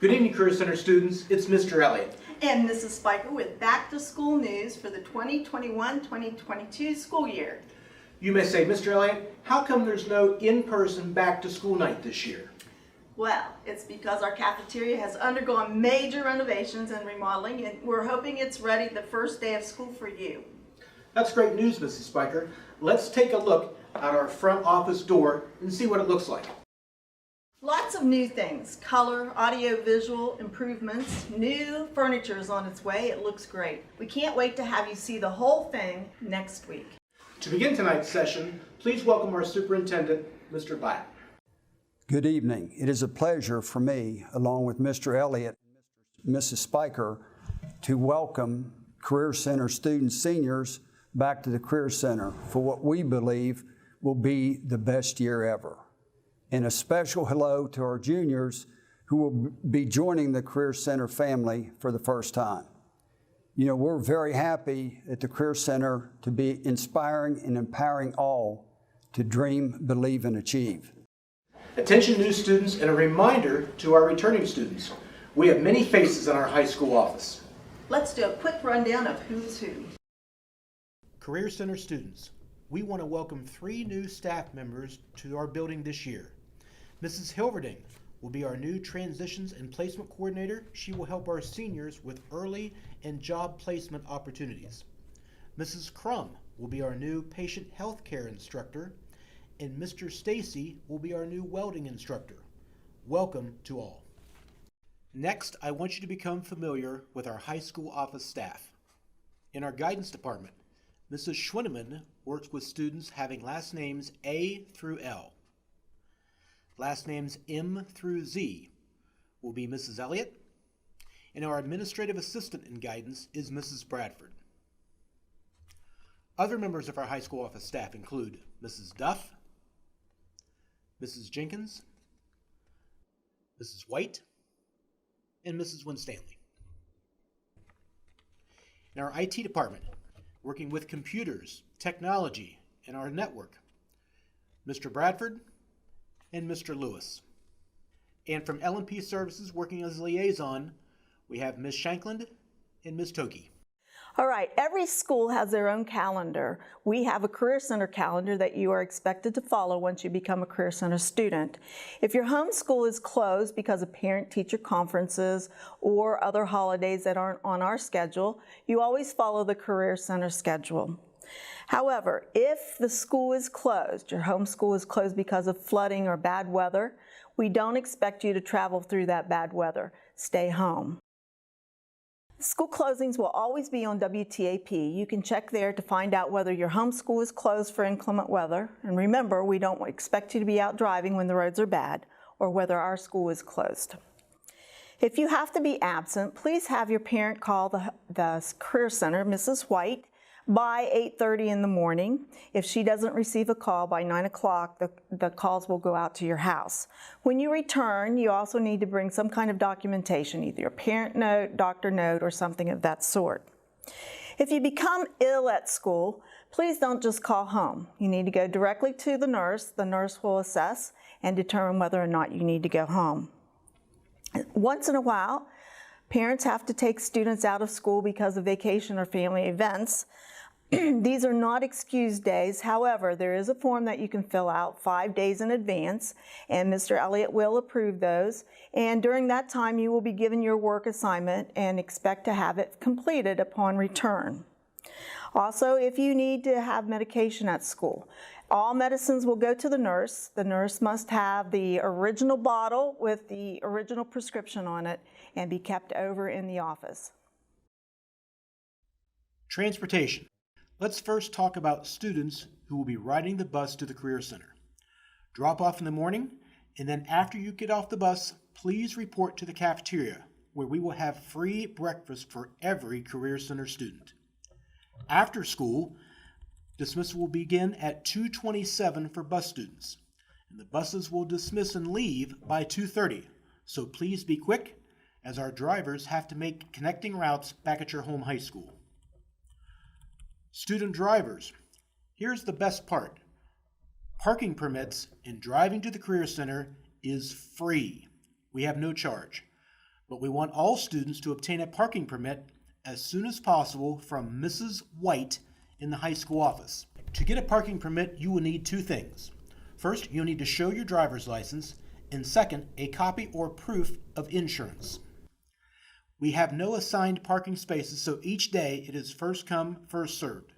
Good evening, Career Center students. It's Mr. Elliott. And Mrs. Spiker with back to school news for the 2021-2022 school year. You may say, Mr. Elliott, how come there's no in-person back to school night this year? Well, it's because our cafeteria has undergone major renovations and remodeling, and we're hoping it's ready the first day of school for you. That's great news, Mrs. Spiker. Let's take a look at our front office door and see what it looks like. Lots of new things, color, audio, visual improvements, new furniture is on its way. It looks great. We can't wait to have you see the whole thing next week. To begin tonight's session, please welcome our superintendent, Mr. Black. Good evening. It is a pleasure for me, along with Mr. Elliott and Mrs. Spiker, to welcome Career Center student seniors back to the Career Center for what we believe will be the best year ever. And a special hello to our juniors who will be joining the Career Center family for the first time. You know, we're very happy at the Career Center to be inspiring and empowering all to dream, believe, and achieve. Attention new students, and a reminder to our returning students. We have many faces in our high school office. Let's do a quick rundown of who's who. Career Center students, we want to welcome 3 new staff members to our building this year. Mrs. Hilverding will be our new Transitions and Placement Coordinator. She will help our seniors with early and job placement opportunities. Mrs. Crum will be our new Patient Health Care Instructor, and Mr. Stacy will be our new Welding Instructor. Welcome to all. Next, I want you to become familiar with our high school office staff. In our guidance department, Mrs. Schwinneman works with students having last names A through L. Last names M through Z will be Mrs. Elliott, and our administrative assistant in guidance is Mrs. Bradford. Other members of our high school office staff include Mrs. Duff, Mrs. Jenkins, Mrs. White, and Mrs. Winstanley. In our IT department, working with computers, technology, and our network, Mr. Bradford and Mr. Lewis. And from L&P Services, working as a liaison, we have Ms. Shankland and Ms. Toki. All right, every school has their own calendar. We have a Career Center calendar that you are expected to follow once you become a Career Center student. If your home school is closed because of parent-teacher conferences or other holidays that aren't on our schedule, you always follow the Career Center schedule. However, if the school is closed, your home school is closed because of flooding or bad weather, we don't expect you to travel through that bad weather. Stay home. School closings will always be on WTAP. You can check there to find out whether your home school is closed for inclement weather. And remember, we don't expect you to be out driving when the roads are bad, or whether our school is closed. If you have to be absent, please have your parent call the Career Center, Mrs. White, by 8:30 in the morning. If she doesn't receive a call by 9 o'clock, the calls will go out to your house. When you return, you also need to bring some kind of documentation, either a parent note, doctor note, or something of that sort. If you become ill at school, please don't just call home. You need to go directly to the nurse. The nurse will assess and determine whether or not you need to go home. Once in a while, parents have to take students out of school because of vacation or family events. These are not excused days. However, there is a form that you can fill out 5 days in advance, and Mr. Elliott will approve those. And during that time, you will be given your work assignment and expect to have it completed upon return. Also, if you need to have medication at school, all medicines will go to the nurse. The nurse must have the original bottle with the original prescription on it and be kept over in the office. Transportation. Let's first talk about students who will be riding the bus to the Career Center. Drop off in the morning, and then after you get off the bus, please report to the cafeteria, where we will have free breakfast for every Career Center student. After school, dismissal will begin at 2:27 for bus students, and the buses will dismiss and leave by 2:30, so please be quick, as our drivers have to make connecting routes back at your home high school. Student drivers, here's the best part. Parking permits and driving to the Career Center is free. We have no charge. But we want all students to obtain a parking permit as soon as possible from Mrs. White in the high school office. To get a parking permit, you will need two things. First, you'll need to show your driver's license, and second, a copy or proof of insurance. We have no assigned parking spaces, so each day it is first come, first served.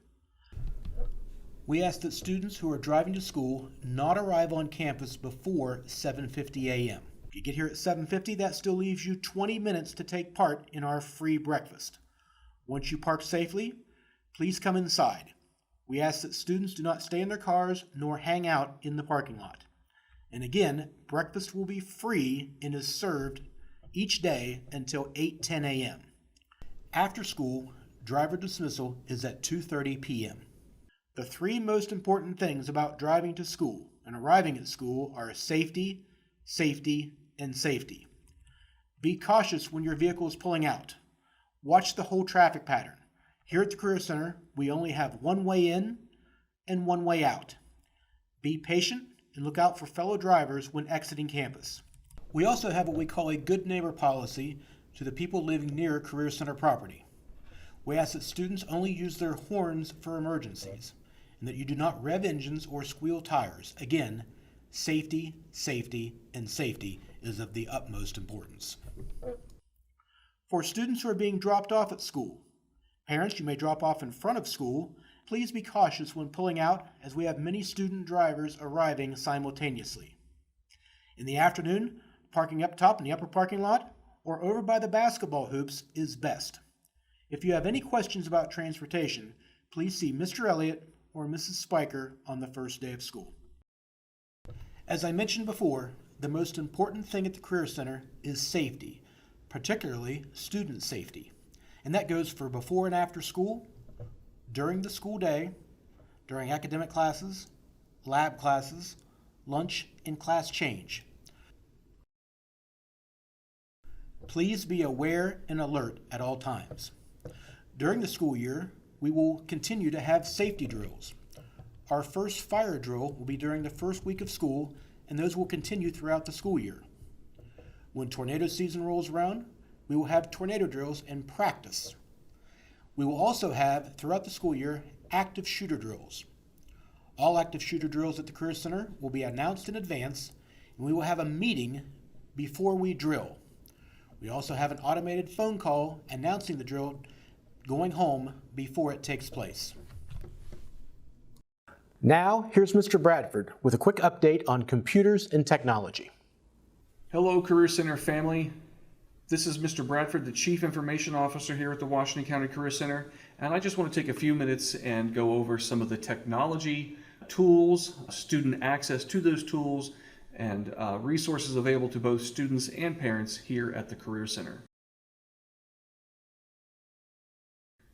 We ask that students who are driving to school not arrive on campus before 7:50 a.m. If you get here at 7:50, that still leaves you 20 minutes to take part in our free breakfast. Once you park safely, please come inside. We ask that students do not stay in their cars nor hang out in the parking lot. And again, breakfast will be free and is served each day until 8:10 a.m. After school, driver dismissal is at 2:30 p.m. The three most important things about driving to school and arriving at school are safety, safety, and safety. Be cautious when your vehicle is pulling out. Watch the whole traffic pattern. Here at the Career Center, we only have one way in and one way out. Be patient and look out for fellow drivers when exiting campus. We also have what we call a good neighbor policy to the people living near Career Center property. We ask that students only use their horns for emergencies, and that you do not rev engines or squeal tires. Again, safety, safety, and safety is of the utmost importance. For students who are being dropped off at school, parents, you may drop off in front of school. Please be cautious when pulling out, as we have many student drivers arriving simultaneously. In the afternoon, parking up top in the upper parking lot or over by the basketball hoops is best. If you have any questions about transportation, please see Mr. Elliott or Mrs. Spiker on the first day of school. As I mentioned before, the most important thing at the Career Center is safety, particularly student safety. And that goes for before and after school, during the school day, during academic classes, lab classes, lunch, and class change. Please be aware and alert at all times. During the school year, we will continue to have safety drills. Our first fire drill will be during the first week of school, and those will continue throughout the school year. When tornado season rolls around, we will have tornado drills and practice. We will also have, throughout the school year, active shooter drills. All active shooter drills at the Career Center will be announced in advance, and we will have a meeting before we drill. We also have an automated phone call announcing the drill going home before it takes place. Now, here's Mr. Bradford with a quick update on computers and technology. Hello, Career Center family. This is Mr. Bradford, the Chief Information Officer here at the Washington County Career Center, and I just want to take a few minutes and go over some of the technology tools, student access to those tools, and resources available to both students and parents here at the Career Center.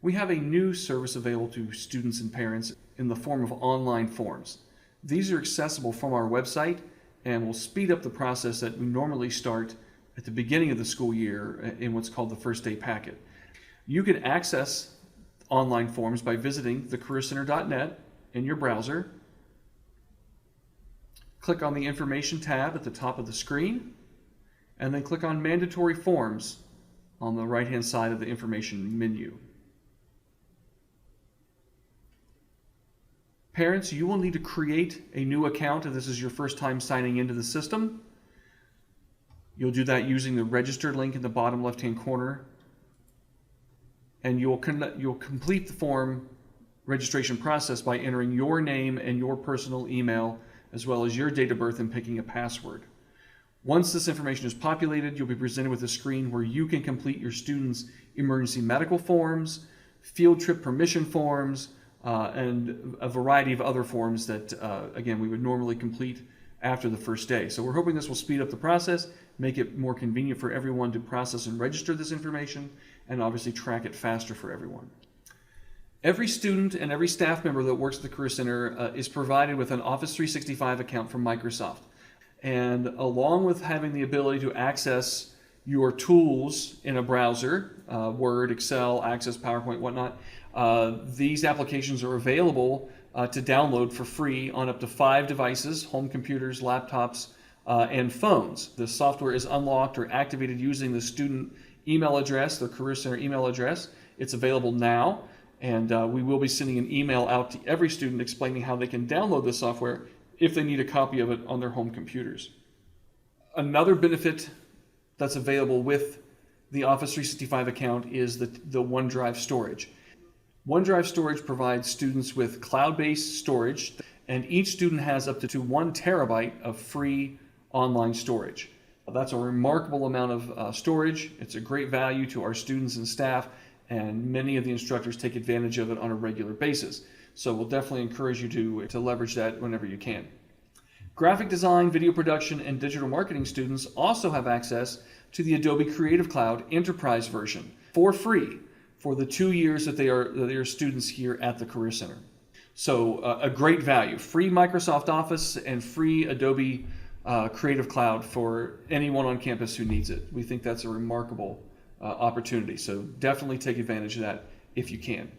We have a new service available to students and parents in the form of online forms. These are accessible from our website and will speed up the process that we normally start at the beginning of the school year in what's called the First Day Packet. You can access online forms by visiting thecareercenter.net in your browser. Click on the Information tab at the top of the screen, and then click on Mandatory Forms on the right-hand side of the information menu. Parents, you will need to create a new account if this is your first time signing into the system. You'll do that using the register link in the bottom left-hand corner, and you'll complete the form registration process by entering your name and your personal email, as well as your date of birth, and picking a password. Once this information is populated, you'll be presented with a screen where you can complete your students' emergency medical forms, field trip permission forms, and a variety of other forms that, again, we would normally complete after the first day. So we're hoping this will speed up the process, make it more convenient for everyone to process and register this information, and obviously track it faster for everyone. Every student and every staff member that works at the Career Center is provided with an Office 365 account from Microsoft. And along with having the ability to access your tools in a browser, Word, Excel, Access, PowerPoint, whatnot, these applications are available to download for free on up to 5 devices, home computers, laptops, and phones. The software is unlocked or activated using the student email address, their Career Center email address. It's available now, and we will be sending an email out to every student explaining how they can download the software if they need a copy of it on their home computers. Another benefit that's available with the Office 365 account is the OneDrive storage. OneDrive storage provides students with cloud-based storage, and each student has up to 1 terabyte of free online storage. That's a remarkable amount of storage. It's a great value to our students and staff, and many of the instructors take advantage of it on a regular basis. So we'll definitely encourage you to leverage that whenever you can. Graphic design, video production, and digital marketing students also have access to the Adobe Creative Cloud Enterprise version for free for the 2 years that they are students here at the Career Center. So a great value, free Microsoft Office and free Adobe Creative Cloud for anyone on campus who needs it. We think that's a remarkable opportunity, so definitely take advantage of that if you can.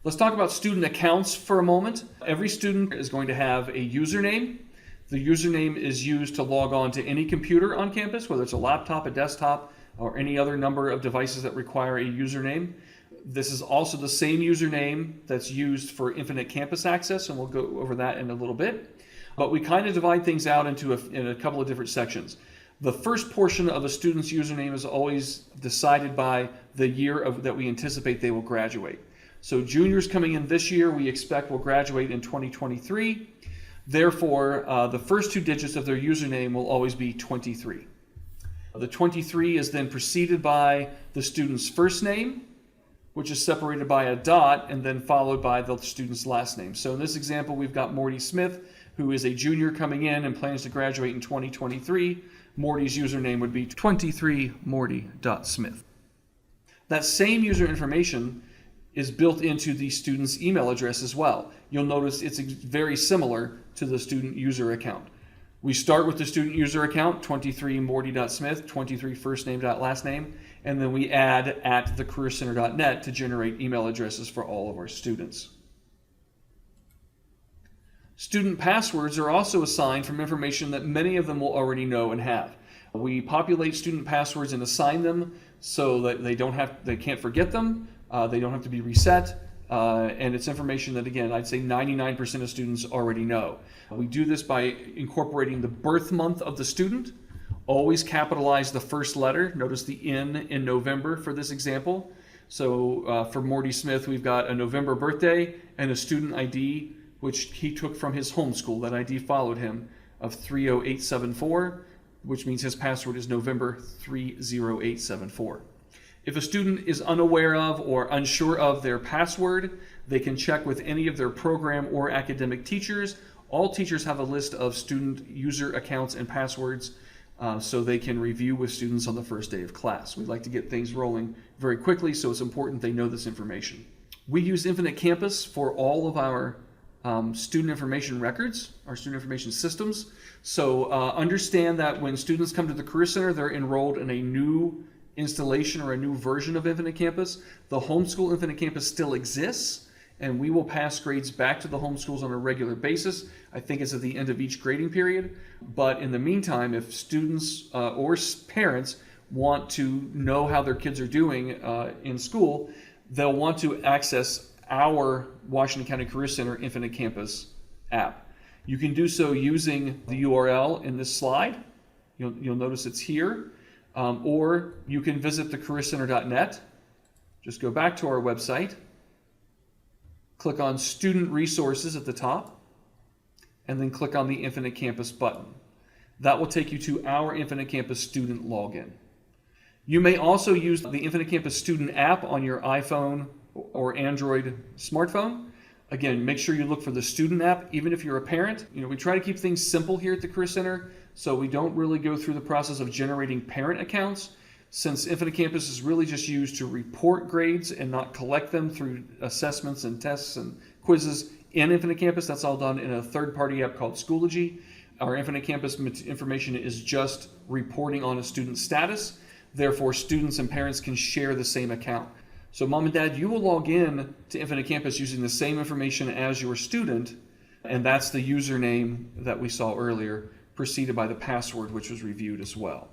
Let's talk about student accounts for a moment. Every student is going to have a username. The username is used to log on to any computer on campus, whether it's a laptop, a desktop, or any other number of devices that require a username. This is also the same username that's used for Infinite Campus access, and we'll go over that in a little bit. But we kind of divide things out into in a couple of different sections. The first portion of a student's username is always decided by the year that we anticipate they will graduate. So juniors coming in this year, we expect will graduate in 2023. Therefore, the first 2 digits of their username will always be 23. The 23 is then preceded by the student's first name, which is separated by a dot, and then followed by the student's last name. So in this example, we've got Morty Smith, who is a junior coming in and plans to graduate in 2023. Morty's username would be 23morty.smith. That same user information is built into the student's email address as well. You'll notice it's very similar to the student user account. We start with the student user account, 23morty.smith, 23 first name last name, and then we add at thecareercenter.net to generate email addresses for all of our students. Student passwords are also assigned from information that many of them will already know and have. We populate student passwords and assign them so that they can't forget them. They don't have to be reset, and it's information that, again, I'd say 99% of students already know. We do this by incorporating the birth month of the student. Always capitalize the first letter. Notice the N in November for this example. So for Morty Smith, we've got a November birthday and a student ID, which he took from his homeschool. That ID followed him, of 30874, which means his password is November 30874. If a student is unaware of or unsure of their password, they can check with any of their program or academic teachers. All teachers have a list of student user accounts and passwords so they can review with students on the first day of class. We'd like to get things rolling very quickly, so it's important they know this information. We use Infinite Campus for all of our student information records, our student information systems. So understand that when students come to the Career Center, they're enrolled in a new installation or a new version of Infinite Campus. The homeschool Infinite Campus still exists, and we will pass grades back to the homeschools on a regular basis. I think it's at the end of each grading period. But in the meantime, if students or parents want to know how their kids are doing in school, they'll want to access our Washington County Career Center Infinite Campus app. You can do so using the URL in this slide. You'll notice it's here. Or you can visit thecareercenter.net. Just go back to our website, click on Student Resources at the top, and then click on the Infinite Campus button. That will take you to our Infinite Campus student login. You may also use the Infinite Campus student app on your iPhone or Android smartphone. Again, make sure you look for the student app, even if you're a parent. We try to keep things simple here at the Career Center, so we don't really go through the process of generating parent accounts, since Infinite Campus is really just used to report grades and not collect them through assessments and tests and quizzes in Infinite Campus. That's all done in a third-party app called Schoology. Our Infinite Campus information is just reporting on a student status. Therefore, students and parents can share the same account. So mom and dad, you will log in to Infinite Campus using the same information as your student, And that's the username that we saw earlier, preceded by the password, which was reviewed as well.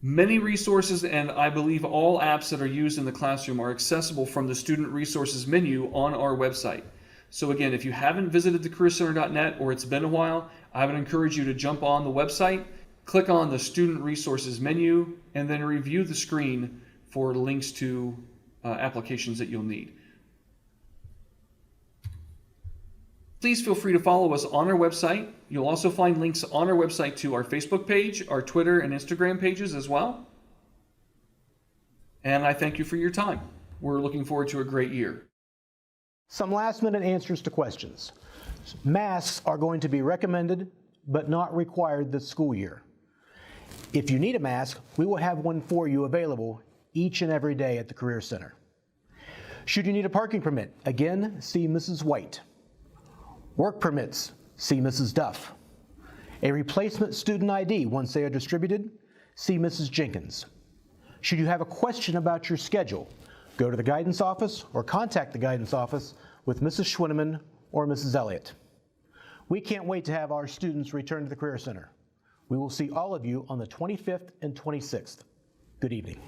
Many resources, and I believe all apps that are used in the classroom, are accessible from the Student Resources menu on our website. So again, if you haven't visited thecareercenter.net or it's been a while, I would encourage you to jump on the website, click on the Student Resources menu, and then review the screen for links to applications that you'll need. Please feel free to follow us on our website. You'll also find links on our website to our Facebook page, our Twitter and Instagram pages as well. And I thank you for your time. We're looking forward to a great year. Some last-minute answers to questions. Masks are going to be recommended but not required this school year. If you need a mask, we will have one for you available each and every day at the Career Center. Should you need a parking permit, again, see Mrs. White. Work permits, see Mrs. Duff. A replacement student ID, once they are distributed, see Mrs. Jenkins. Should you have a question about your schedule, go to the guidance office or contact the guidance office with Mrs. Schwinneman or Mrs. Elliott. We can't wait to have our students return to the Career Center. We will see all of you on the 25th and 26th. Good evening.